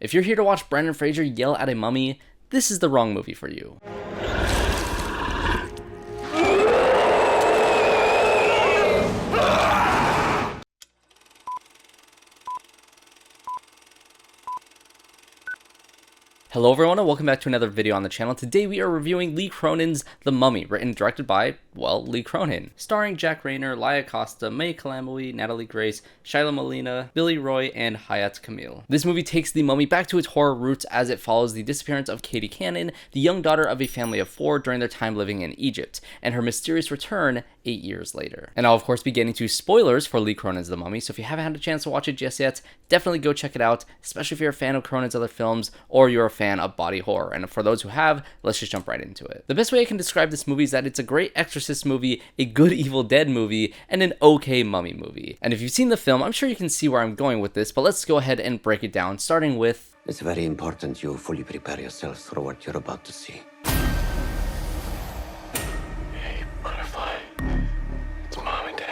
If you're here to watch Brendan Fraser yell at a mummy, this is the wrong movie for you. Hello everyone and welcome back to another video on the channel. Today we are reviewing Lee Cronin's The Mummy, written and directed by, well, Lee Cronin. Starring Jack Reynor, Laia Costa, Calamawy, Natalie, Shylo, Molina, Billie, and Hayat, Kamille. This movie takes The Mummy back to its horror roots as it follows the disappearance of Katie Cannon, the young daughter of a family of 4 during their time living in Egypt, and her mysterious return 8 years later. And I'll of course be getting to spoilers for Lee Cronin's The Mummy, so if you haven't had a chance to watch it just yet, definitely go check it out, especially if you're a fan of Cronin's other films or you're a fan of body horror. And for those who have, let's just jump right into it. The best way I can describe this movie is that it's a great Exorcist movie, a good Evil Dead movie, and an okay Mummy movie. And if you've seen the film, I'm sure you can see where I'm going with this, but let's go ahead and break it down, starting with... It's very important you fully prepare yourself for what you're about to see. Hey, Butterfly. It's Mom and Dad.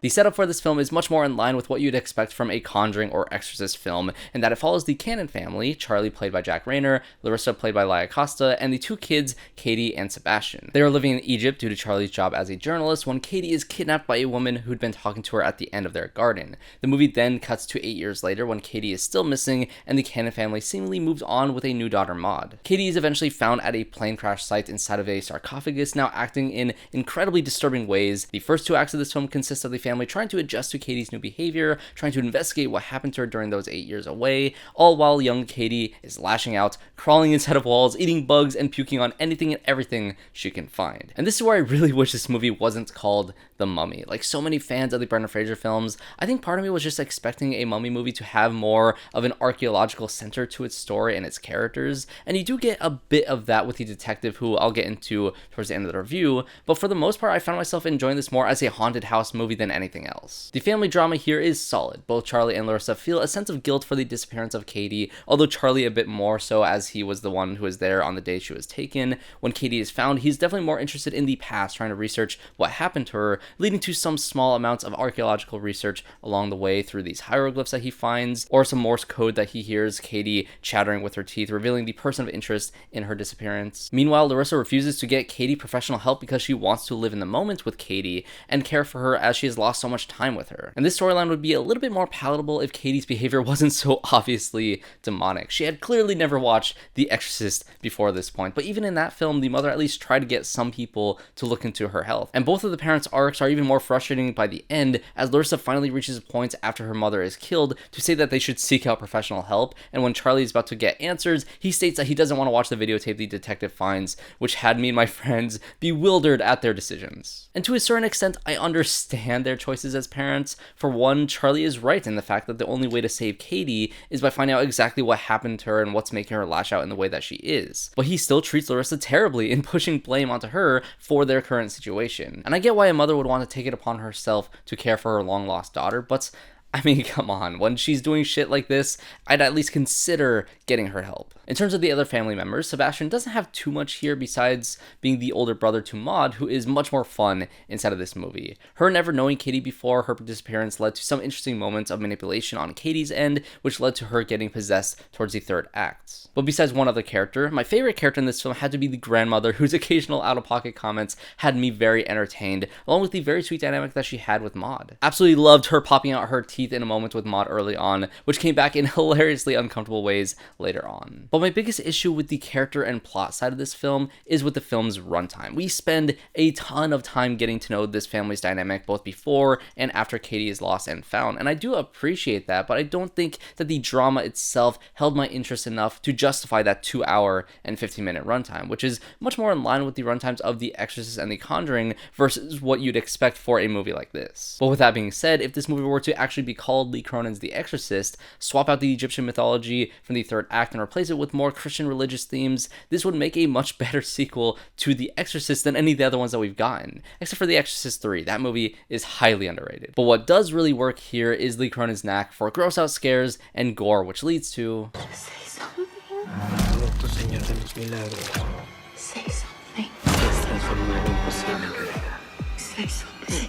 The setup for this film is much more in line with what you'd expect from a Conjuring or Exorcist film, in that it follows the Cannon family, Charlie played by Jack Reynor, Larissa played by Laia Costa, and the 2 kids, Katie and Sebastian. They are living in Egypt due to Charlie's job as a journalist when Katie is kidnapped by a woman who'd been talking to her at the end of their garden. The movie then cuts to 8 years later when Katie is still missing and the Cannon family seemingly moves on with a new daughter, Maud. Katie is eventually found at a plane crash site inside of a sarcophagus, now acting in incredibly disturbing ways. The first 2 acts of this film consist of the family trying to adjust to Katie's new behavior, trying to investigate what happened to her during those 8 years away, all while young Katie is lashing out, crawling inside of walls, eating bugs, and puking on anything and everything she can find. And this is where I really wish this movie wasn't called The Mummy. Like so many fans of the Brendan Fraser films, I think part of me was just expecting a mummy movie to have more of an archaeological center to its story and its characters, and you do get a bit of that with the detective, who I'll get into towards the end of the review, but for the most part I found myself enjoying this more as a haunted house movie than anything else. The family drama here is solid. Both Charlie and Larissa feel a sense of guilt for the disappearance of Katie, although Charlie a bit more so, as he was the one who was there on the day she was taken. When Katie is found, he's definitely more interested in the past, trying to research what happened to her, leading to some small amounts of archaeological research along the way through these hieroglyphs that he finds, or some Morse code that he hears Katie chattering with her teeth, revealing the person of interest in her disappearance. Meanwhile, Larissa refuses to get Katie professional help because she wants to live in the moment with Katie and care for her, as she has lost so much time with her. And this storyline would be a little bit more palatable if Katie's behavior wasn't so obviously demonic. She had clearly never watched The Exorcist before this point, but even in that film, the mother at least tried to get some people to look into her health. And both of the parents' arcs are even more frustrating by the end, as Larissa finally reaches a point after her mother is killed to say that they should seek out professional help, and when Charlie is about to get answers, he states that he doesn't want to watch the videotape the detective finds, which had me and my friends bewildered at their decisions. And to a certain extent, I understand their choices as parents. For one, Charlie is right in the fact that the only way to save Katie is by finding out exactly what happened to her and what's making her lash out in the way that she is. But he still treats Larissa terribly in pushing blame onto her for their current situation. And I get why a mother would want to take it upon herself to care for her long-lost daughter, but I mean, come on, when she's doing shit like this, I'd at least consider getting her help. In terms of the other family members, Sebastian doesn't have too much here besides being the older brother to Maud, who is much more fun inside of this movie. Her never knowing Katie before her disappearance led to some interesting moments of manipulation on Katie's end, which led to her getting possessed towards the 3rd act. But besides one other character, my favorite character in this film had to be the grandmother, whose occasional out-of-pocket comments had me very entertained, along with the very sweet dynamic that she had with Maud. Absolutely loved her popping out her teeth in a moment with Maud early on, which came back in hilariously uncomfortable ways later on. But my biggest issue with the character and plot side of this film is with the film's runtime. We spend a ton of time getting to know this family's dynamic both before and after Katie is lost and found, and I do appreciate that, but I don't think that the drama itself held my interest enough to justify that 2-hour and 15-minute runtime, which is much more in line with the runtimes of The Exorcist and The Conjuring versus what you'd expect for a movie like this. But with that being said, if this movie were to actually be called Lee Cronin's The Exorcist, swap out the Egyptian mythology from the 3rd act and replace it with more Christian religious themes, this would make a much better sequel to The Exorcist than any of the other ones that we've gotten, except for The Exorcist 3. That movie is highly underrated. But what does really work here is Lee Cronin's knack for gross out scares and gore, which leads to... Say something. Say something. Say something.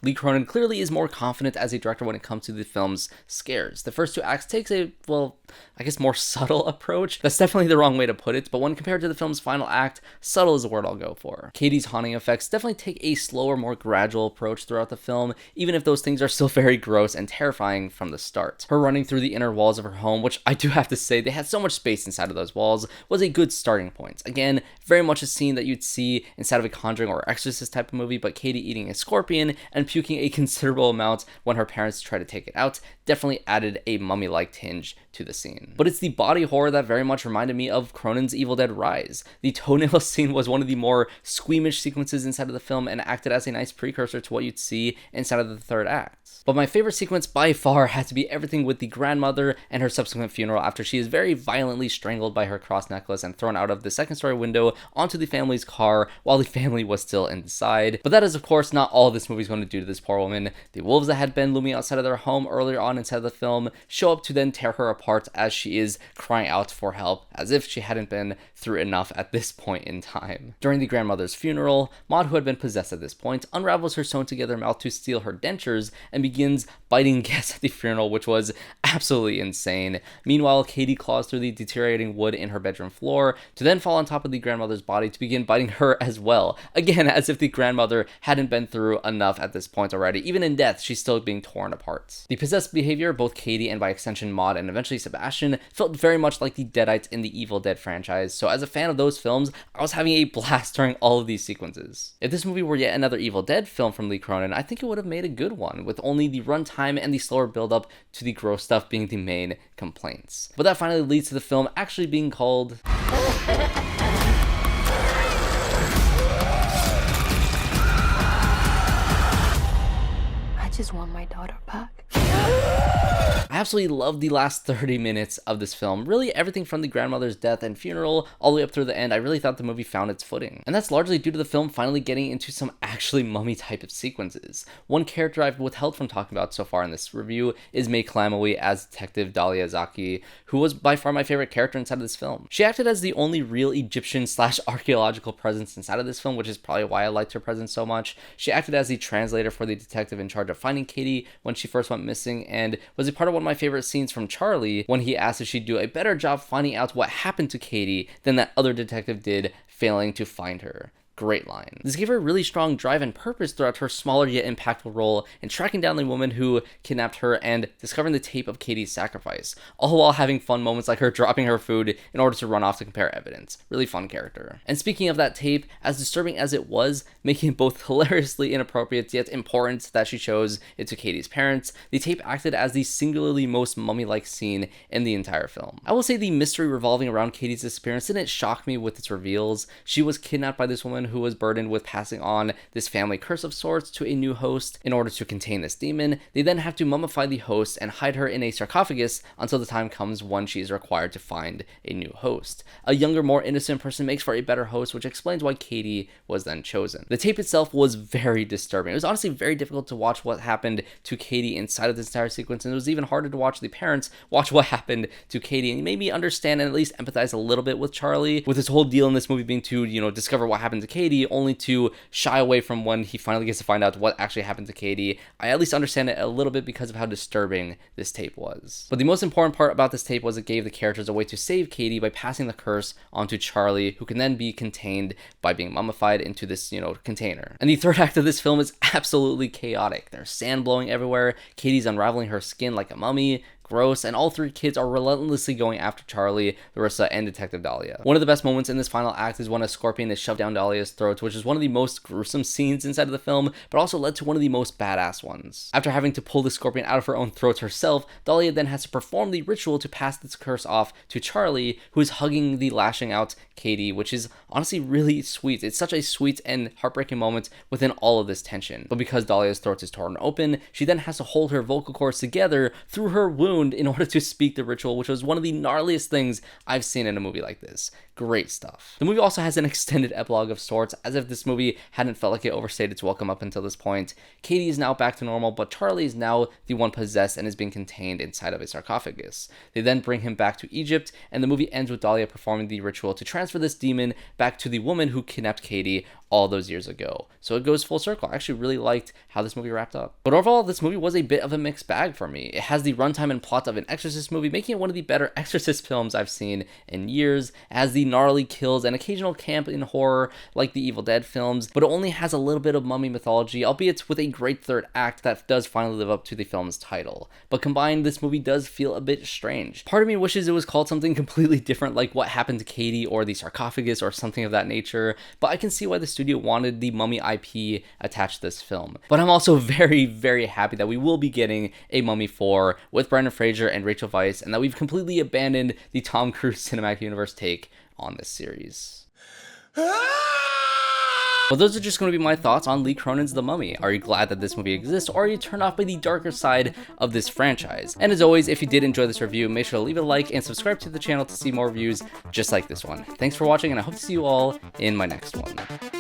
Lee Cronin clearly is more confident as a director when it comes to the film's scares. The first two acts takes a, well, I guess more subtle approach. That's definitely the wrong way to put it, but when compared to the film's final act, subtle is the word I'll go for. Katie's haunting effects definitely take a slower, more gradual approach throughout the film, even if those things are still very gross and terrifying from the start. Her running through the inner walls of her home, which I do have to say, they had so much space inside of those walls, was a good starting point. Again, very much a scene that you'd see inside of a Conjuring or Exorcist type of movie, but Katie eating a scorpion and puking a considerable amount when her parents try to take it out definitely added a mummy-like tinge to the scene. But it's the body horror that very much reminded me of Cronin's Evil Dead Rise. The toenail scene was one of the more squeamish sequences inside of the film and acted as a nice precursor to what you'd see inside of the third act. But my favorite sequence by far had to be everything with the grandmother and her subsequent funeral after she is very violently strangled by her cross necklace and thrown out of the second-story window onto the family's car while the family was still inside. But that is of course not all this movie is going to do to this poor woman. The wolves that had been looming outside of their home earlier on inside of the film show up to then tear her apart as she is crying out for help, as if she hadn't been through enough at this point in time. During the grandmother's funeral, Maud, who had been possessed at this point, unravels her sewn together mouth to steal her dentures and begins biting guests at the funeral, which was absolutely insane. Meanwhile, Katie claws through the deteriorating wood in her bedroom floor to then fall on top of the grandmother's body to begin biting her as well. Again, as if the grandmother hadn't been through enough at this point already. Even in death, she's still being torn apart. The possessed behavior, both Katie and by extension Maud and eventually Sebastian, felt very much like the Deadites in the Evil Dead franchise, so as a fan of those films, I was having a blast during all of these sequences. If this movie were yet another Evil Dead film from Lee Cronin, I think it would have made a good one, with only the runtime and the slower build-up to the gross stuff being the main complaints. But that finally leads to the film actually being called I just want my daughter back. I absolutely loved the last 30 minutes of this film. Really, everything from the grandmother's death and funeral all the way up through the end, I really thought the movie found its footing. And that's largely due to the film finally getting into some actually mummy type of sequences. One character I've withheld from talking about so far in this review is Calamawy as Detective DALIA ZAKI, who was by far my favorite character inside of this film. She acted as the only real Egyptian/archaeological presence inside of this film, which is probably why I liked her presence so much. She acted as the translator for the detective in charge of finding Katie when she first went missing, and was a part of one of my favorite scenes from Charlie when he asked if she'd do a better job finding out what happened to Katie than that other detective did, failing to find her. Great line. This gave her a really strong drive and purpose throughout her smaller yet impactful role in tracking down the woman who kidnapped her and discovering the tape of Katie's sacrifice, all while having fun moments like her dropping her food in order to run off to compare evidence. Really fun character. And speaking of that tape, as disturbing as it was, making it both hilariously inappropriate yet important that she shows it to Katie's parents, the tape acted as the singularly most mummy-like scene in the entire film. I will say the mystery revolving around Katie's disappearance didn't shock me with its reveals. She was kidnapped by this woman who was burdened with passing on this family curse of sorts to a new host. In order to contain this demon, they then have to mummify the host and hide her in a sarcophagus until the time comes when she is required to find a new host. A younger, more innocent person makes for a better host, which explains why Katie was then chosen. The tape itself was very disturbing. It was honestly very difficult to watch what happened to Katie inside of this entire sequence, and it was even harder to watch the parents watch what happened to Katie, and it made me understand and at least empathize a little bit with Charlie, with his whole deal in this movie being to, discover what happened to Katie, only to shy away from when he finally gets to find out what actually happened to Katie. I at least understand it a little bit because of how disturbing this tape was. But the most important part about this tape was it gave the characters a way to save Katie by passing the curse onto Charlie, who can then be contained by being mummified into this, container. And the third act of this film is absolutely chaotic. There's sand blowing everywhere, Katie's unraveling her skin like a mummy, gross, and all three kids are relentlessly going after Charlie, LARISSA, and Detective DALIA. One of the best moments in this final act is when a scorpion is shoved down DALIA's throat, which is one of the most gruesome scenes inside of the film, but also led to one of the most badass ones. After having to pull the scorpion out of her own throat herself, DALIA then has to perform the ritual to pass this curse off to Charlie, who is hugging the lashing out Katie, which is honestly really sweet. It's such a sweet and heartbreaking moment within all of this tension. But because DALIA's throat is torn open, she then has to hold her vocal cords together through her wound in order to speak the ritual, which was one of the gnarliest things I've seen in a movie like this. Great stuff. The movie also has an extended epilogue of sorts, as if this movie hadn't felt like it overstayed its welcome up until this point. Katie is now back to normal, but Charlie is now the one possessed and is being contained inside of a sarcophagus. They then bring him back to Egypt, and the movie ends with DALIA performing the ritual to transfer this demon back to the woman who kidnapped Katie, all those years ago. So it goes full circle. I actually really liked how this movie wrapped up. But overall, this movie was a bit of a mixed bag for me. It has the runtime and plot of an Exorcist movie, making it one of the better Exorcist films I've seen in years. It has the gnarly kills and occasional camp in horror like the Evil Dead films, but it only has a little bit of mummy mythology, albeit with a great third act that does finally live up to the film's title. But combined, this movie does feel a bit strange. Part of me wishes it was called something completely different, like What Happened to Katie or The Sarcophagus or something of that nature, but I can see why the studio wanted the mummy IP attached to this film. But I'm also very, very happy that we will be getting a Mummy 4 with Brendan Fraser and Rachel Weisz, and that we've completely abandoned the Tom Cruise cinematic universe take on this series. Well, those are just going to be my thoughts on Lee Cronin's The Mummy. Are you glad that this movie exists, or are you turned off by the darker side of this franchise? And as always, if you did enjoy this review, make sure to leave a like and subscribe to the channel to see more reviews just like this one. Thanks for watching, and I hope to see you all in my next one.